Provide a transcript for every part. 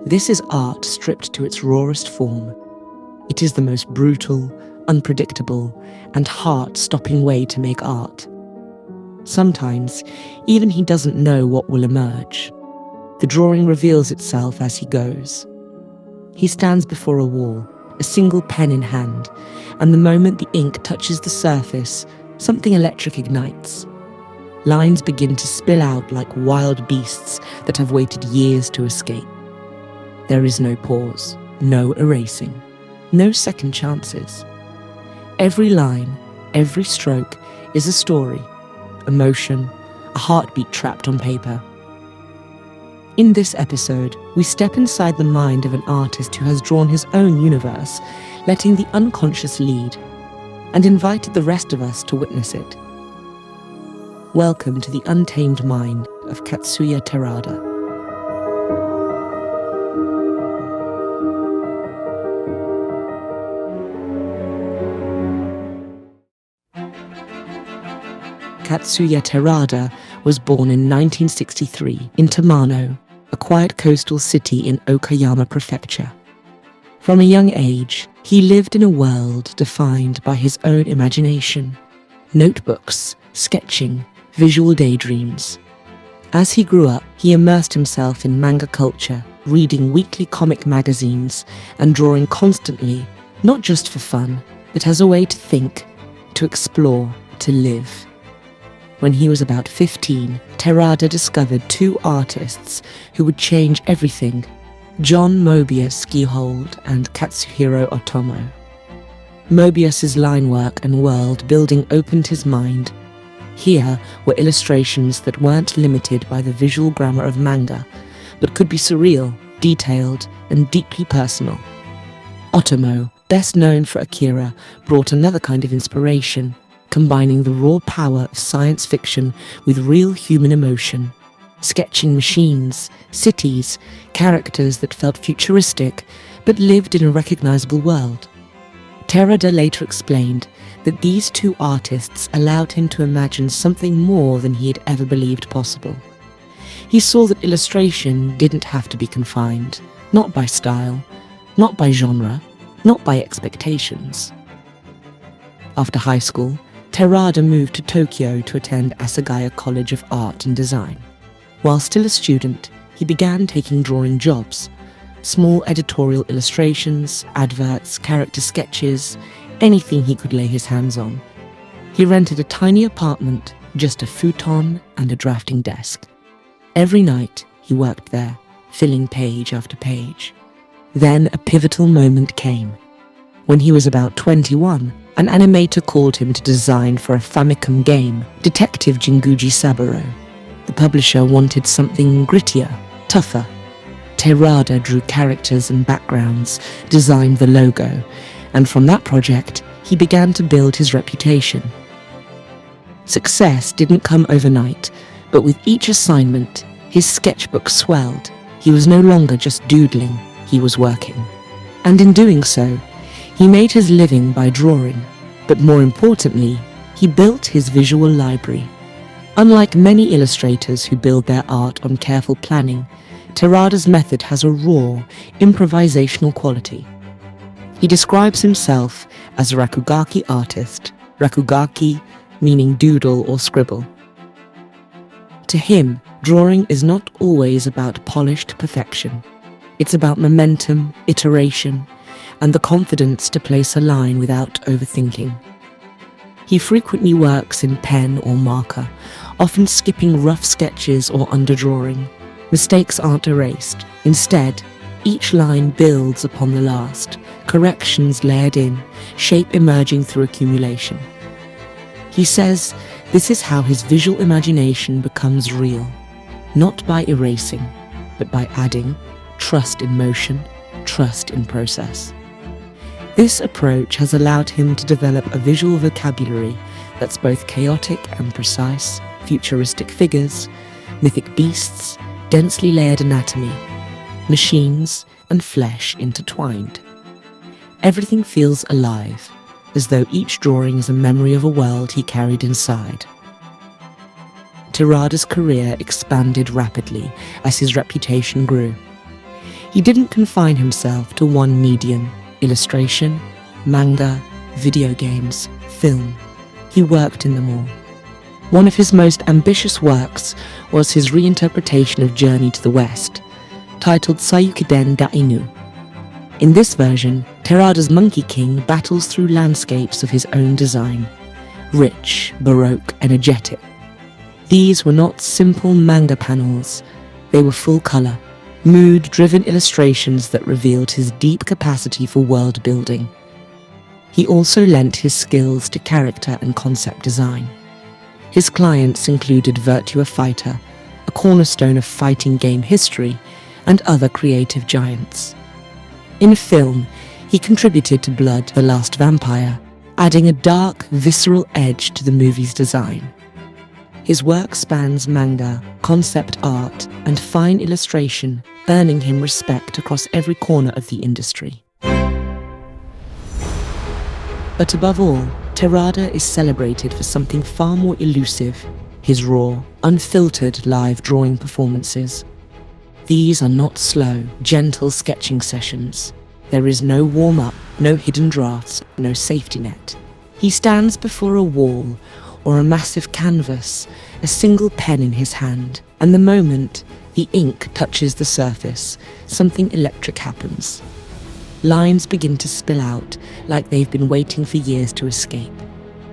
This is art stripped to its rawest form. It is the most brutal, unpredictable, and heart-stopping way to make art. Sometimes, even he doesn't know what will emerge. The drawing reveals itself as he goes. He stands before a wall, a single pen in hand, and the moment the ink touches the surface, something electric ignites. Lines begin to spill out like wild beasts that have waited years to escape. There is no pause, no erasing, no second chances. Every line, every stroke is a story, emotion, a heartbeat trapped on paper. In this episode, we step inside the mind of an artist who has drawn his own universe, letting the unconscious lead, and invited the rest of us to witness it. Welcome to the untamed mind of Katsuya Terada. Katsuya Terada was born in 1963 in Tamano, a quiet coastal city in Okayama Prefecture. From a young age, he lived in a world defined by his own imagination, notebooks, sketching, visual daydreams. As he grew up, he immersed himself in manga culture, reading weekly comic magazines and drawing constantly, not just for fun, but as a way to think, to explore, to live. When he was about 15, Terada discovered two artists who would change everything: John Mobius Skihold and Katsuhiro Otomo. Mobius's line work and world building opened his mind. Here were illustrations that weren't limited by the visual grammar of manga, but could be surreal, detailed, and deeply personal. Otomo, best known for Akira, brought another kind of inspiration, combining the raw power of science fiction with real human emotion, sketching machines, cities, characters that felt futuristic but lived in a recognizable world. Terada later explained that these two artists allowed him to imagine something more than he had ever believed possible. He saw that illustration didn't have to be confined, not by style, not by genre, not by expectations. After high school, Terada moved to Tokyo to attend Asagaya College of Art and Design. While still a student, he began taking drawing jobs, small editorial illustrations, adverts, character sketches, anything he could lay his hands on. He rented a tiny apartment, just a futon and a drafting desk. Every night, he worked there, filling page after page. Then a pivotal moment came. When he was about 21, an animator called him to design for a Famicom game, Detective Jinguji Saburo. The publisher wanted something grittier, tougher. Terada drew characters and backgrounds, designed the logo, and from that project, he began to build his reputation. Success didn't come overnight, but with each assignment, his sketchbook swelled. He was no longer just doodling, he was working. And in doing so, he made his living by drawing, but more importantly, he built his visual library. Unlike many illustrators who build their art on careful planning, Terada's method has a raw, improvisational quality. He describes himself as a rakugaki artist, rakugaki meaning doodle or scribble. To him, drawing is not always about polished perfection. It's about momentum, iteration, and the confidence to place a line without overthinking. He frequently works in pen or marker, often skipping rough sketches or underdrawing. Mistakes aren't erased. Instead, each line builds upon the last, corrections layered in, shape emerging through accumulation. He says this is how his visual imagination becomes real, not by erasing, but by adding trust in motion, trust in process. This approach has allowed him to develop a visual vocabulary that's both chaotic and precise, futuristic figures, mythic beasts, densely layered anatomy, machines, and flesh intertwined. Everything feels alive, as though each drawing is a memory of a world he carried inside. Terada's career expanded rapidly as his reputation grew. He didn't confine himself to one medium: illustration, manga, video games, film. He worked in them all. One of his most ambitious works was his reinterpretation of Journey to the West, titled Sayukiden ga Inu. In this version, Terada's Monkey King battles through landscapes of his own design, rich, baroque, energetic. These were not simple manga panels, they were full-color, mood-driven illustrations that revealed his deep capacity for world-building. He also lent his skills to character and concept design. His clients included Virtua Fighter, a cornerstone of fighting game history, and other creative giants. In film, he contributed to Blood, the Last Vampire, adding a dark, visceral edge to the movie's design. His work spans manga, concept art, and fine illustration, earning him respect across every corner of the industry. But above all, Terada is celebrated for something far more elusive: his raw, unfiltered live drawing performances. These are not slow, gentle sketching sessions. There is no warm-up, no hidden drafts, no safety net. He stands before a wall or a massive canvas, a single pen in his hand, and the moment the ink touches the surface, something electric happens. Lines begin to spill out like they've been waiting for years to escape.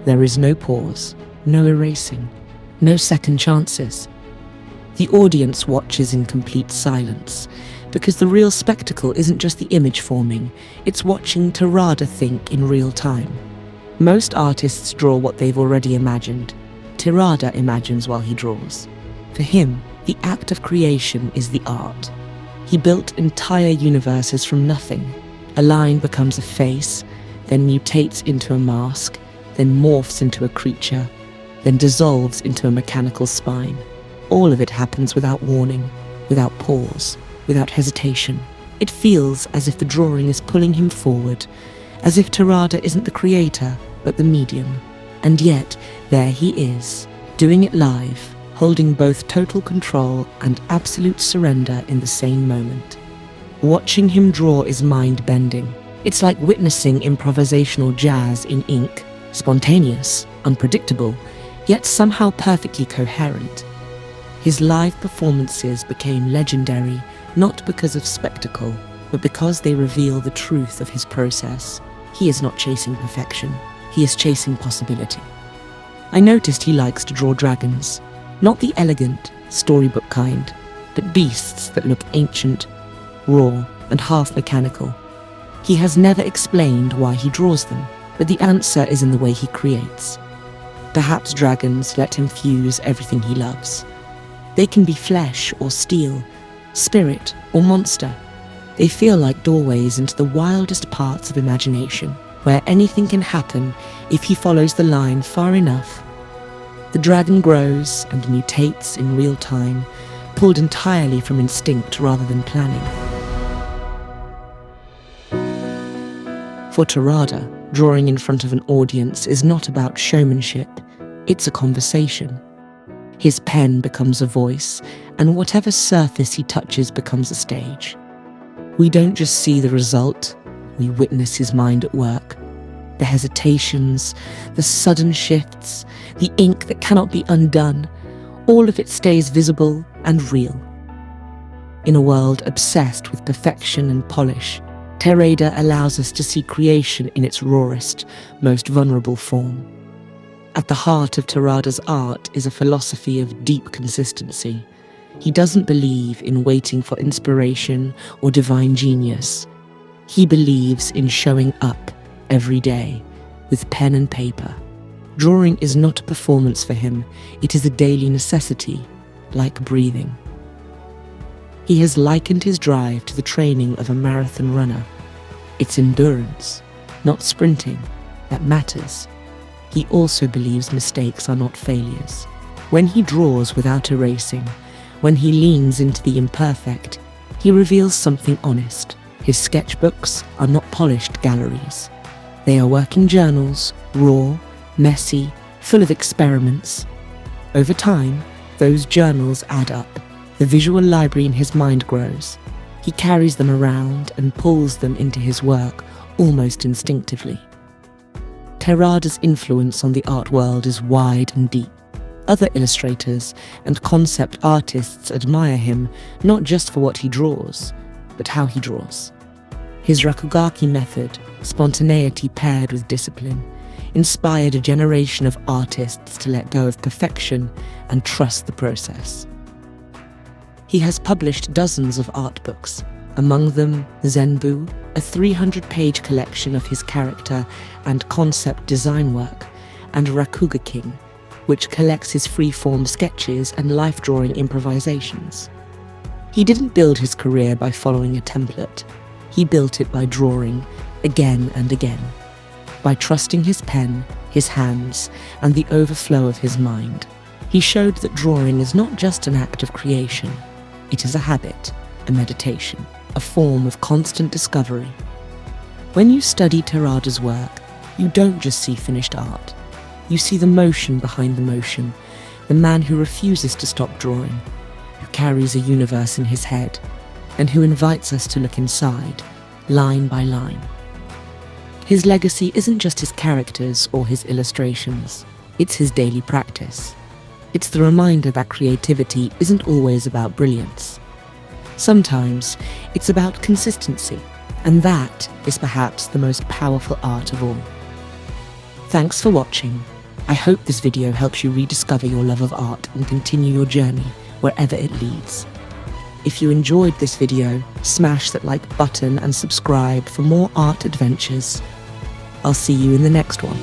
There is no pause, no erasing, no second chances. The audience watches in complete silence, because the real spectacle isn't just the image forming, it's watching Terada think in real time. Most artists draw what they've already imagined. Terada imagines while he draws. For him, the act of creation is the art. He built entire universes from nothing. A line becomes a face, then mutates into a mask, then morphs into a creature, then dissolves into a mechanical spine. All of it happens without warning, without pause, without hesitation. It feels as if the drawing is pulling him forward, as if Terada isn't the creator, but the medium. And yet, there he is, doing it live, holding both total control and absolute surrender in the same moment. Watching him draw is mind-bending. It's like witnessing improvisational jazz in ink, spontaneous, unpredictable, yet somehow perfectly coherent. His live performances became legendary not because of spectacle, but because they reveal the truth of his process. He is not chasing perfection, he is chasing possibility. I noticed he likes to draw dragons, not the elegant, storybook kind, but beasts that look ancient, raw, and half mechanical. He has never explained why he draws them, but the answer is in the way he creates. Perhaps dragons let him fuse everything he loves. They can be flesh or steel, spirit or monster. They feel like doorways into the wildest parts of imagination, where anything can happen if he follows the line far enough. The dragon grows and mutates in real time, pulled entirely from instinct rather than planning. For Terada, drawing in front of an audience is not about showmanship, it's a conversation. His pen becomes a voice, and whatever surface he touches becomes a stage. We don't just see the result, we witness his mind at work. The hesitations, the sudden shifts, the ink that cannot be undone, all of it stays visible and real. In a world obsessed with perfection and polish, Terada allows us to see creation in its rawest, most vulnerable form. At the heart of Terada's art is a philosophy of deep consistency. He doesn't believe in waiting for inspiration or divine genius. He believes in showing up every day with pen and paper. Drawing is not a performance for him, it is a daily necessity, like breathing. He has likened his drive to the training of a marathon runner. It's endurance, not sprinting, that matters. He also believes mistakes are not failures. When he draws without erasing, when he leans into the imperfect, he reveals something honest. His sketchbooks are not polished galleries. They are working journals, raw, messy, full of experiments. Over time, those journals add up. The visual library in his mind grows. He carries them around and pulls them into his work almost instinctively. Terada's influence on the art world is wide and deep. Other illustrators and concept artists admire him not just for what he draws, but how he draws. His rakugaki method, spontaneity paired with discipline, inspired a generation of artists to let go of perfection and trust the process. He has published dozens of art books, among them Zenbu, a 300-page collection of his character and concept design work, and Rakuga King, which collects his free-form sketches and life-drawing improvisations. He didn't build his career by following a template. He built it by drawing, again and again, by trusting his pen, his hands, and the overflow of his mind. He showed that drawing is not just an act of creation. It is a habit, a meditation, a form of constant discovery. When you study Terada's work, you don't just see finished art. You see the motion behind the motion, the man who refuses to stop drawing, who carries a universe in his head, and who invites us to look inside, line by line. His legacy isn't just his characters or his illustrations, it's his daily practice. It's the reminder that creativity isn't always about brilliance. Sometimes it's about consistency, and that is perhaps the most powerful art of all. Thanks for watching. I hope this video helps you rediscover your love of art and continue your journey wherever it leads. If you enjoyed this video, smash that like button and subscribe for more art adventures. I'll see you in the next one.